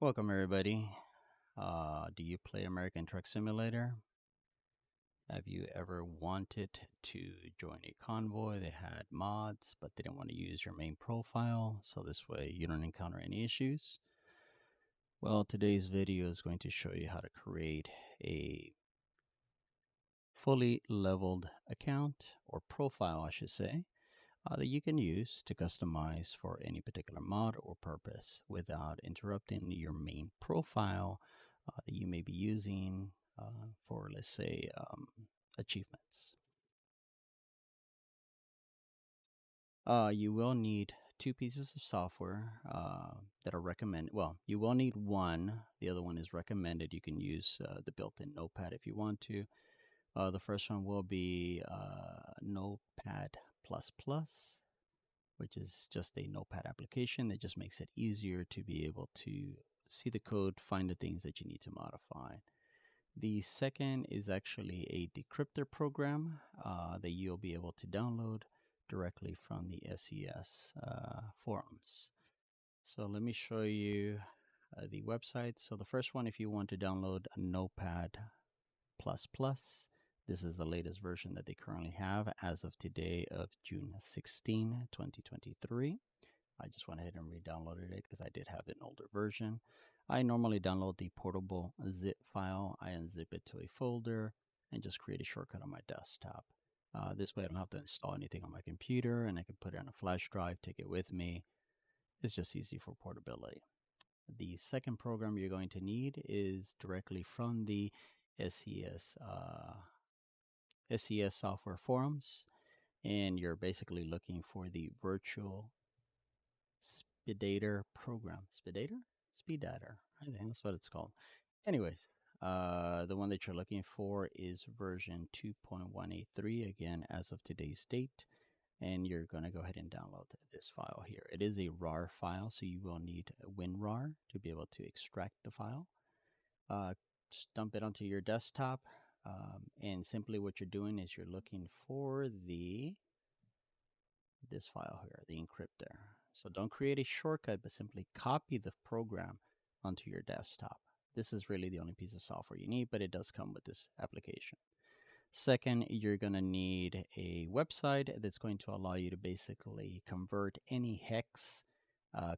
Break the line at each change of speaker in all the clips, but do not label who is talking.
Welcome, everybody. Do you play American Truck Simulator? Have you ever wanted to join a convoy? They had mods, but they didn't want to use your main profile, so this way you don't encounter any issues. Well, today's video is going to show you how to create a fully leveled account or profile, I should say, that you can use to customize for any particular mod or purpose without interrupting your main profile that you may be using for, let's say, achievements. You will need two pieces of software that are recommended. Well, you will need one. The other one is recommended. You can use the built-in Notepad if you want to. The first one will be Notepad++, which is just a Notepad application that just makes it easier to be able to see the code, find the things that you need to modify. The second is actually a decryptor program that you'll be able to download directly from the SES forums. So let me show you the website. So the first one, if you want to download a Notepad++, this is the latest version that they currently have as of today of June 16, 2023. I just went ahead and re-downloaded it because I did have an older version. I normally download the portable zip file. I unzip it to a folder and just create a shortcut on my desktop. This way I don't have to install anything on my computer and I can put it on a flash drive, take it with me. It's just easy for portability. The second program you're going to need is directly from the SES software forums, and you're basically looking for the virtual Speedator program. Speedator? Speedator. I think that's what it's called. Anyways, the one that you're looking for is version 2.183, again, as of today's date. And you're going to go ahead and download this file here. It is a RAR file, so you will need WinRAR to be able to extract the file. Just dump it onto your desktop. And simply what you're doing is you're looking for this file here, the encryptor. So don't create a shortcut, but simply copy the program onto your desktop. This is really the only piece of software you need, but it does come with this application. Second, you're going to need a website that's going to allow you to basically convert any hex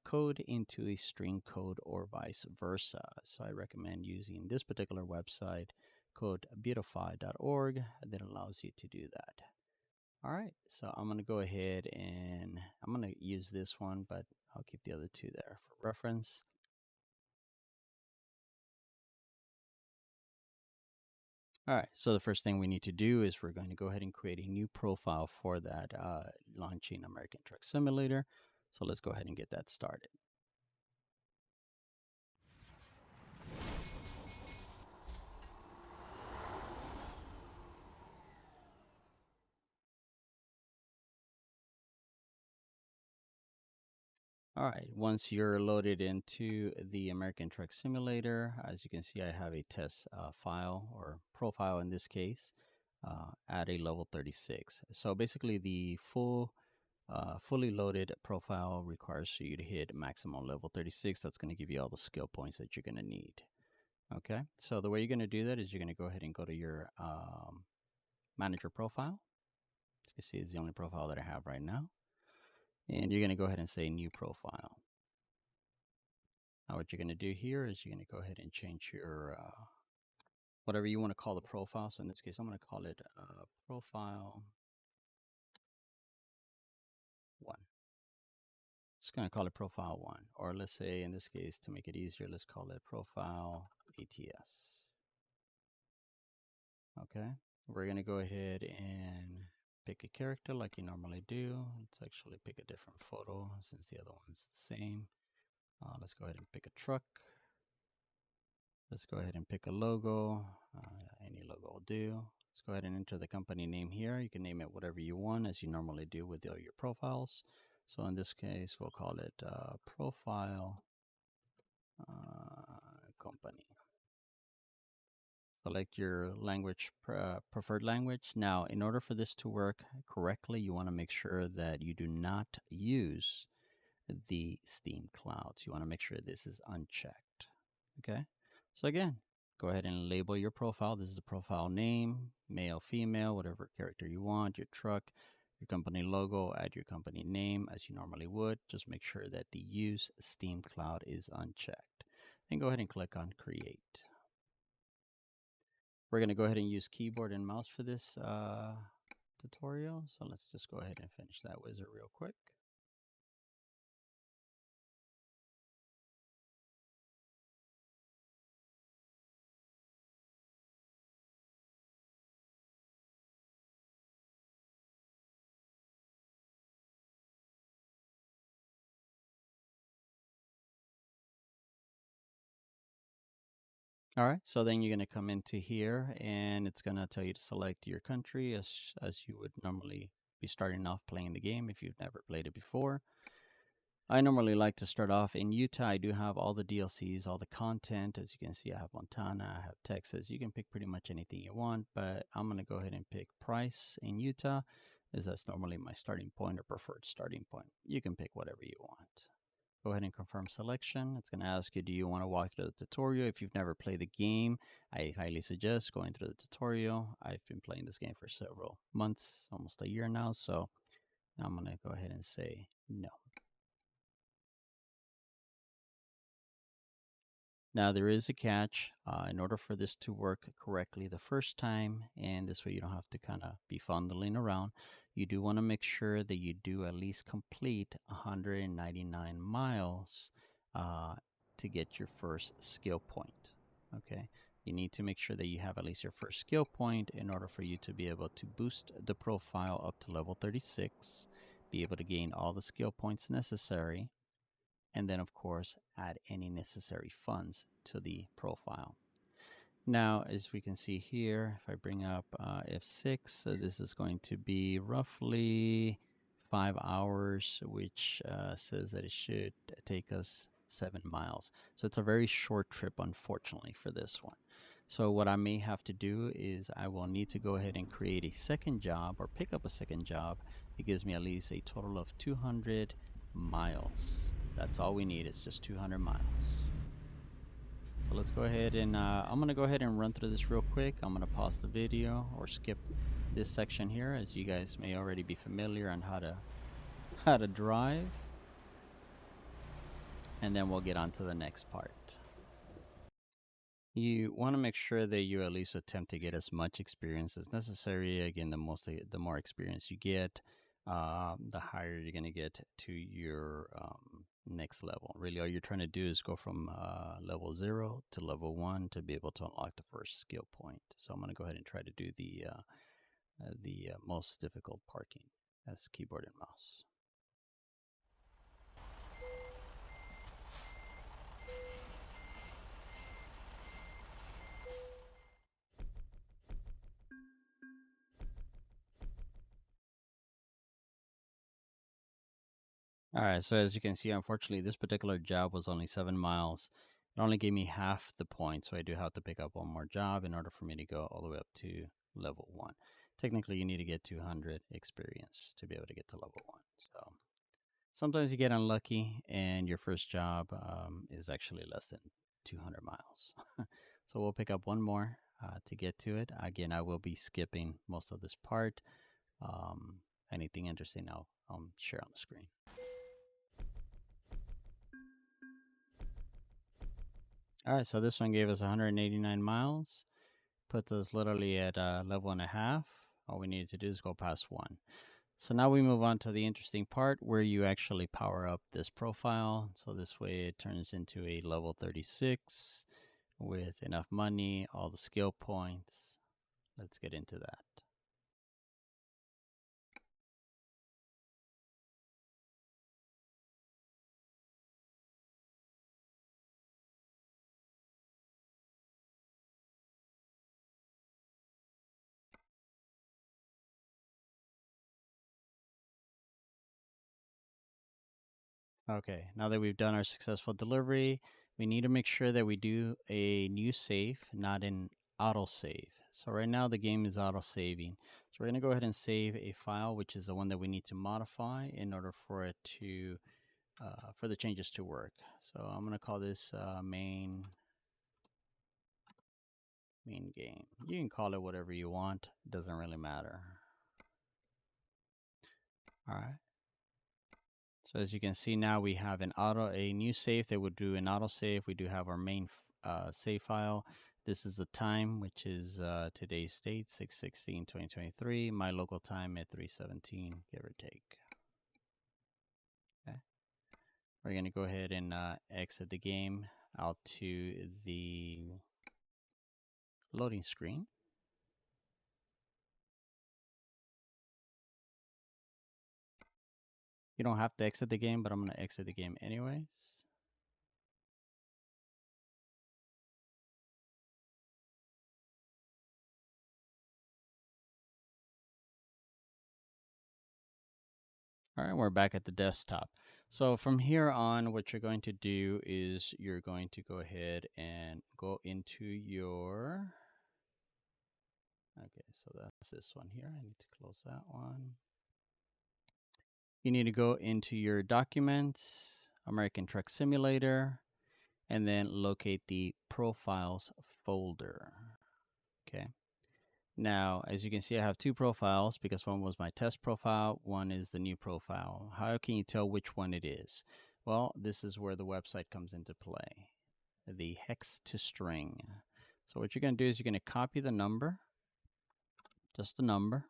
code into a string code or vice versa. So I recommend using this particular website called beautify.org that allows you to do that. All right, so I'm going to go ahead and I'm going to use this one, but I'll keep the other two there for reference. All right, so the first thing we need to do is we're going to go ahead and create a new profile for that launching American Truck Simulator. So let's go ahead and get that started. All right, once you're loaded into the American Truck Simulator, as you can see, I have a test file or profile in this case at a level 36. So basically the fully loaded profile requires you to hit maximum level 36. That's going to give you all the skill points that you're going to need. Okay, so the way you're going to do that is you're going to go ahead and go to your manager profile. As you can see, it's the only profile that I have right now. And you're going to go ahead and say new profile. Now what you're going to do here is you're going to go ahead and change your whatever you want to call the profile. So in this case, I'm going to call it profile 1. Just going to call it profile 1. Or let's say in this case, to make it easier, let's call it profile ATS. Okay, we're going to go ahead and pick a character like you normally do. Let's actually pick a different photo since the other one's the same. Let's go ahead and pick a truck. Let's go ahead and pick a logo. Any logo will do. Let's go ahead and enter the company name here. You can name it whatever you want as you normally do with all your profiles. So in this case, we'll call it profile company. Select your language, preferred language. Now, in order for this to work correctly, you want to make sure that you do not use the Steam clouds. You want to make sure this is unchecked. Okay. So again, go ahead and label your profile. This is the profile name, male, female, whatever character you want, your truck, your company logo, add your company name as you normally would. Just make sure that the use Steam cloud is unchecked. And go ahead and click on create. We're going to go ahead and use keyboard and mouse for this tutorial. So let's just go ahead and finish that wizard real quick. All right, so then you're going to come into here and it's going to tell you to select your country as you would normally be starting off playing the game if you've never played it before. I normally like to start off in Utah. I do have all the DLCs, all the content. As you can see, I have Montana, I have Texas. You can pick pretty much anything you want, but I'm going to go ahead and pick price in Utah, as that's normally my starting point or preferred starting point. You can pick whatever you want. Go ahead and confirm selection. It's going to ask you, do you want to walk through the tutorial? If you've never played the game, I highly suggest going through the tutorial. I've been playing this game for several months, almost a year now, so I'm going to go ahead and say no. Now there is a catch. In order for this to work correctly the first time, and this way you don't have to kind of be fondling around, you do want to make sure that you do at least complete 199 miles to get your first skill point. Okay, you need to make sure that you have at least your first skill point in order for you to be able to boost the profile up to level 36, be able to gain all the skill points necessary, and then of course add any necessary funds to the profile. Now, as we can see here, if I bring up F6, so this is going to be roughly 5 hours, which says that it should take us 7 miles. So it's a very short trip, unfortunately, for this one. So what I may have to do is I will need to go ahead and create a second job or pick up a second job. It gives me at least a total of 200 miles. That's all we need, is just 200 miles. So let's go ahead and I'm going to go ahead and run through this real quick. I'm going to pause the video or skip this section here, as you guys may already be familiar on how to drive, and then we'll get on to the next part. You want to make sure that you at least attempt to get as much experience as necessary. Again, the more experience you get, the higher you're going to get to your next level. Really, all you're trying to do is go from level 0 to level 1 to be able to unlock the first skill point. So I'm going to go ahead and try to do the most difficult parking as keyboard and mouse. All right, so as you can see, unfortunately, this particular job was only 7 miles. It only gave me half the point, so I do have to pick up one more job in order for me to go all the way up to level 1. Technically, you need to get 200 experience to be able to get to level 1. So sometimes you get unlucky, and your first job is actually less than 200 miles. So we'll pick up one more to get to it. Again, I will be skipping most of this part. Anything interesting, I'll share on the screen. All right, so this one gave us 189 miles, puts us literally at level and a half. All we needed to do is go past 1. So now we move on to the interesting part where you actually power up this profile. So this way it turns into a level 36 with enough money, all the skill points. Let's get into that. Okay, now that we've done our successful delivery, we need to make sure that we do a new save, not an auto save. So right now the game is auto saving. So we're going to go ahead and save a file, which is the one that we need to modify in order for it to for the changes to work. So I'm going to call this main game. You can call it whatever you want. It doesn't really matter. All right. So as you can see now, we have a new save that would do an auto save. We do have our main save file. This is the time, which is today's date, 6/16/2023. My local time at 3:17, give or take. Okay. We're going to go ahead and exit the game out to the loading screen. You don't have to exit the game, but I'm going to exit the game anyways. All right, we're back at the desktop. So from here on, what you're going to do is you're going to go ahead and go into your, okay, so that's this one here. I need to close that one. You need to go into your documents, American Truck Simulator, and then locate the profiles folder. Okay. Now, as you can see, I have two profiles because one was my test profile, one is the new profile. How can you tell which one it is? Well, this is where the website comes into play, the hex to string. So what you're going to do is you're going to copy the number, just the number.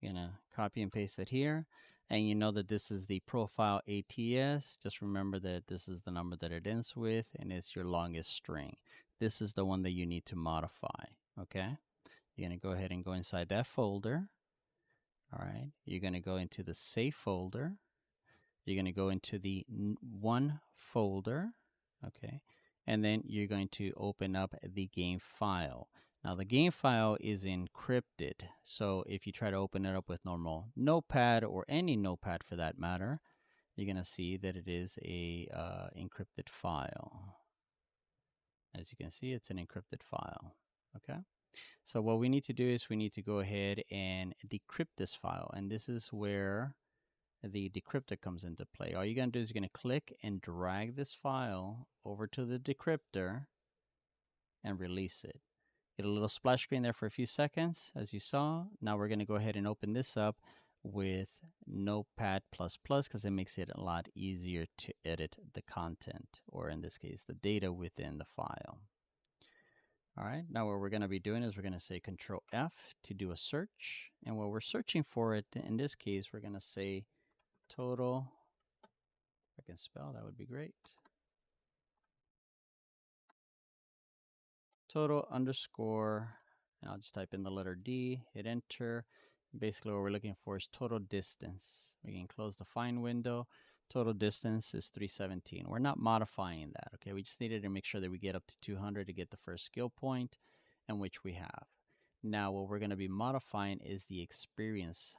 You're going to copy and paste it here. And you know that this is the profile ATS. Just remember that this is the number that it ends with, and it's your longest string. This is the one that you need to modify, okay? You're going to go ahead and go inside that folder. All right. You're going to go into the safe folder. You're going to go into the one folder. Okay. And then you're going to open up the game file. Now the game file is encrypted. So if you try to open it up with normal notepad or any notepad for that matter, you're going to see that it is a encrypted file. As you can see, it's an encrypted file. Okay. So what we need to do is we need to go ahead and decrypt this file. And this is where the decryptor comes into play. All you're going to do is you're going to click and drag this file over to the decryptor and release it. Get a little splash screen there for a few seconds, as you saw. Now we're going to go ahead and open this up with Notepad++ because it makes it a lot easier to edit the content, or in this case, the data within the file. All right, now what we're going to be doing is we're going to say Control F to do a search. And what we're searching for it, in this case, we're going to say total. If I can spell, that would be great. Total underscore, and I'll just type in the letter D, hit enter. Basically what we're looking for is total distance. We can close the find window. Total distance is 317. We're not modifying that, okay? We just needed to make sure that we get up to 200 to get the first skill point, and which we have. Now what we're going to be modifying is the experience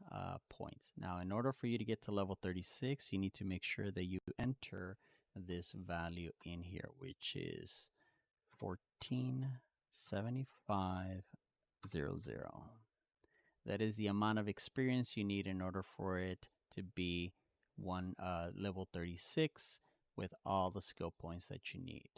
points. Now in order for you to get to level 36, you need to make sure that you enter this value in here, which is 147500. That is the amount of experience you need in order for it to be level 36 with all the skill points that you need.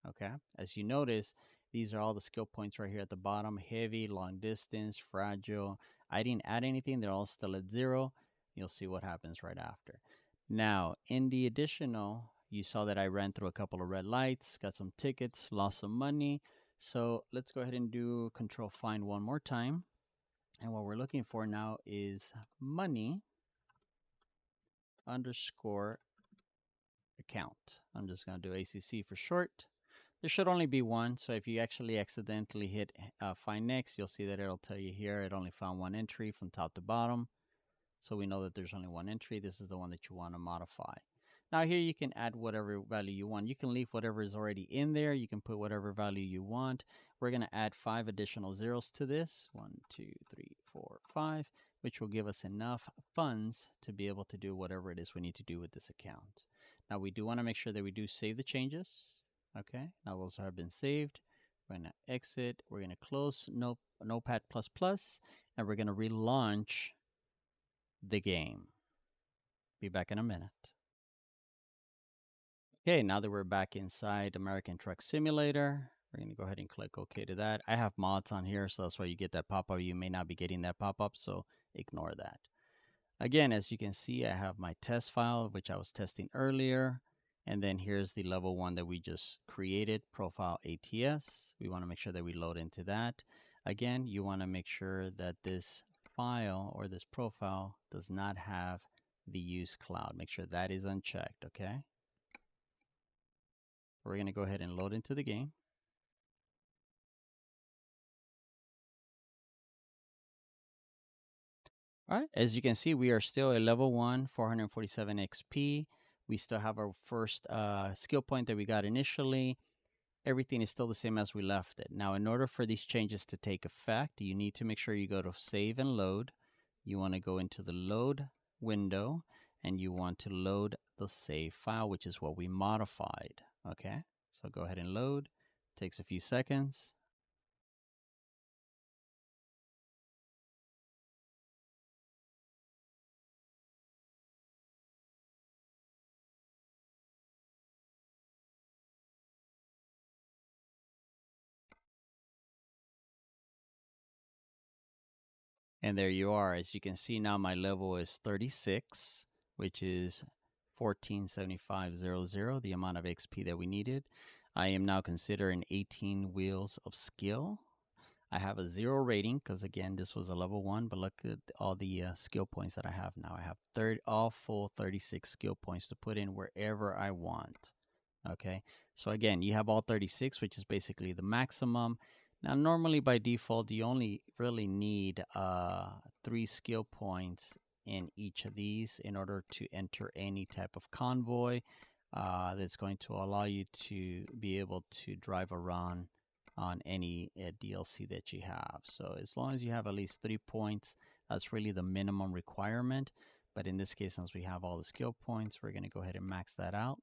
Okay, as you notice, these are all the skill points right here at the bottom: heavy, long distance, fragile. I didn't add anything, they're all still at 0. You'll see what happens right after. Now, in the additional, you saw that I ran through a couple of red lights, got some tickets, lost some money. So let's go ahead and do Control Find one more time. And what we're looking for now is money underscore account. I'm just going to do ACC for short. There should only be one. So if you actually accidentally hit Find Next, you'll see that it'll tell you here it only found one entry from top to bottom. So we know that there's only one entry. This is the one that you want to modify. Now here you can add whatever value you want. You can leave whatever is already in there. You can put whatever value you want. We're going to add 5 additional zeros to this. 1, 2, 3, 4, 5, which will give us enough funds to be able to do whatever it is we need to do with this account. Now we do want to make sure that we do save the changes. Okay, now those have been saved. We're going to exit. We're going to close Notepad++, and we're going to relaunch the game. Be back in a minute. Okay, now that we're back inside American Truck Simulator, we're going to go ahead and click OK to that. I have mods on here, so that's why you get that pop-up. You may not be getting that pop-up, so ignore that. Again, as you can see, I have my test file, which I was testing earlier. And then here's the level 1 that we just created, profile ATS. We want to make sure that we load into that. Again, you want to make sure that this file or this profile does not have the use cloud. Make sure that is unchecked, okay? We're going to go ahead and load into the game. All right, as you can see, we are still a level 1, 447 XP. We still have our first skill point that we got initially. Everything is still the same as we left it. Now, in order for these changes to take effect, you need to make sure you go to Save and Load. You want to go into the Load window, and you want to load the save file, which is what we modified. Okay, so go ahead and load. Takes a few seconds. And there you are. As you can see now, my level is 36, which is 147500, the amount of XP that we needed. I am now considering 18 wheels of skill. I have a 0 rating because, again, this was a level 1, but look at all the skill points that I have now. I have all full 36 skill points to put in wherever I want. Okay, so again, you have all 36, which is basically the maximum. Now, normally by default, you only really need 3 skill points in each of these in order to enter any type of convoy that's going to allow you to be able to drive around on any DLC that you have. So as long as you have at least 3 points, that's really the minimum requirement. But in this case, since we have all the skill points, we're going to go ahead and max that out.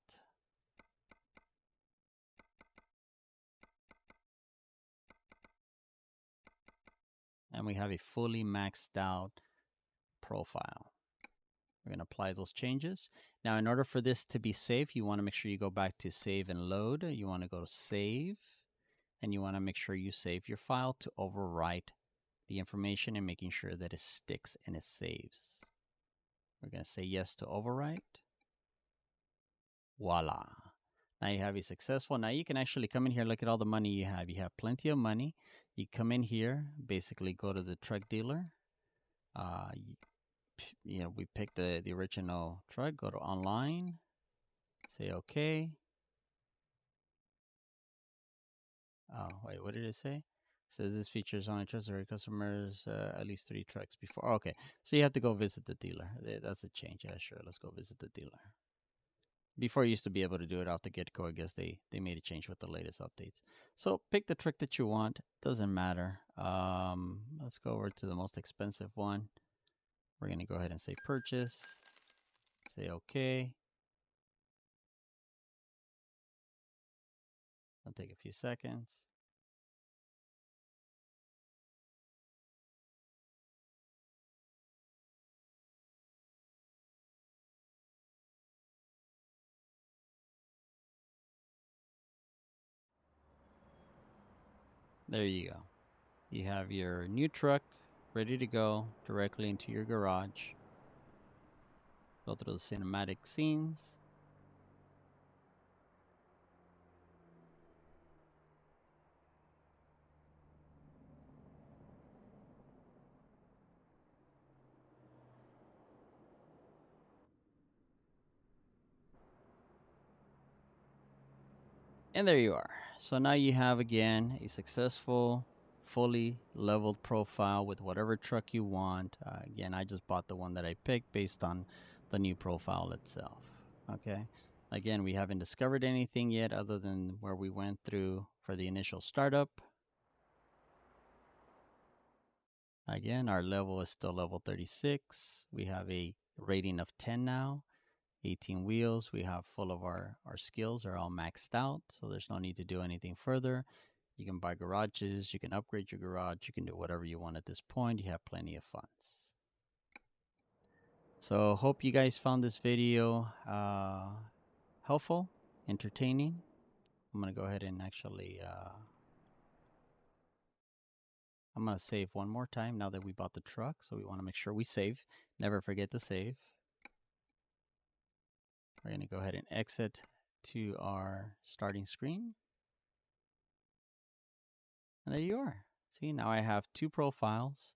And we have a fully maxed out profile. We're going to apply those changes. Now, in order for this to be safe, you want to make sure you go back to save and load. You want to go to save, and you want to make sure you save your file to overwrite the information and making sure that it sticks and it saves. We're going to say yes to overwrite. Voila. Now you have a successful. Now you can actually come in here, look at all the money you have. You have plenty of money. You come in here, basically go to the truck dealer. We pick the original truck, go to online, say okay. Oh, wait, what did it say? It says this features only trustworthy customers, at least 3 trucks before. Oh, okay, so you have to go visit the dealer. That's a change. Yeah, sure. Let's go visit the dealer. Before you used to be able to do it off the get-go. I guess they made a change with the latest updates. So pick the truck that you want. Doesn't matter. Let's go over to the most expensive one. We're going to go ahead and say purchase. Say okay. It'll take a few seconds. There you go. You have your new truck ready to go directly into your garage. Go through the cinematic scenes. And there you are. So now you have again a successful, fully leveled profile with whatever truck you want. Again, I just bought the one that I picked based on the new profile itself. Okay. Again, we haven't discovered anything yet other than where we went through for the initial startup. Again, our level is still level 36. We have a rating of 10 now. 18 wheels. We have full of our skills are all maxed out, so there's no need to do anything further. You can buy garages, you can upgrade your garage, you can do whatever you want at this point. You have plenty of funds. So hope you guys found this video helpful, entertaining. I'm going to go ahead and actually, I'm going to save one more time now that we bought the truck. So we want to make sure we save. Never forget to save. We're going to go ahead and exit to our starting screen. And there you are. See, now I have two profiles.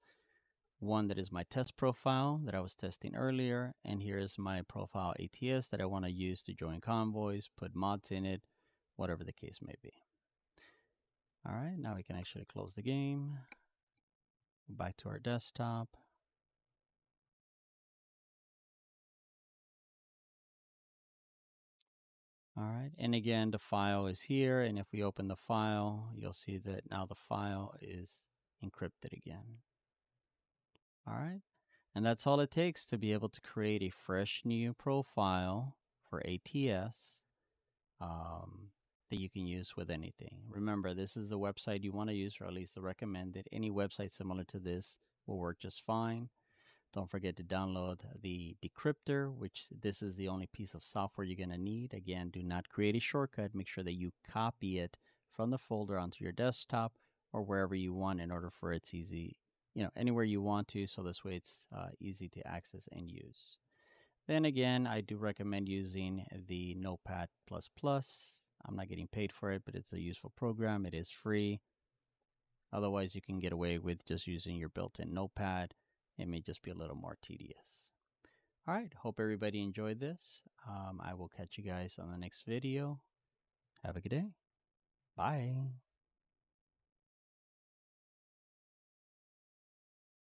One that is my test profile that I was testing earlier, and here is my profile ATS that I want to use to join convoys, put mods in it, whatever the case may be. All right, now we can actually close the game. Go back to our desktop. All right, and again, the file is here, and if we open the file, you'll see that now the file is encrypted again. All right, and that's all it takes to be able to create a fresh new profile for ATS that you can use with anything. Remember, this is the website you want to use, or at least the recommended. Any website similar to this will work just fine. Don't forget to download the decryptor, which this is the only piece of software you're going to need. Again, do not create a shortcut. Make sure that you copy it from the folder onto your desktop or wherever you want in order for it's easy, anywhere you want to. So this way it's easy to access and use. Then again, I do recommend using the Notepad++. I'm not getting paid for it, but it's a useful program. It is free. Otherwise, you can get away with just using your built-in Notepad. It may just be a little more tedious. All right, hope everybody enjoyed this. I will catch you guys on the next video. Have a good day. Bye.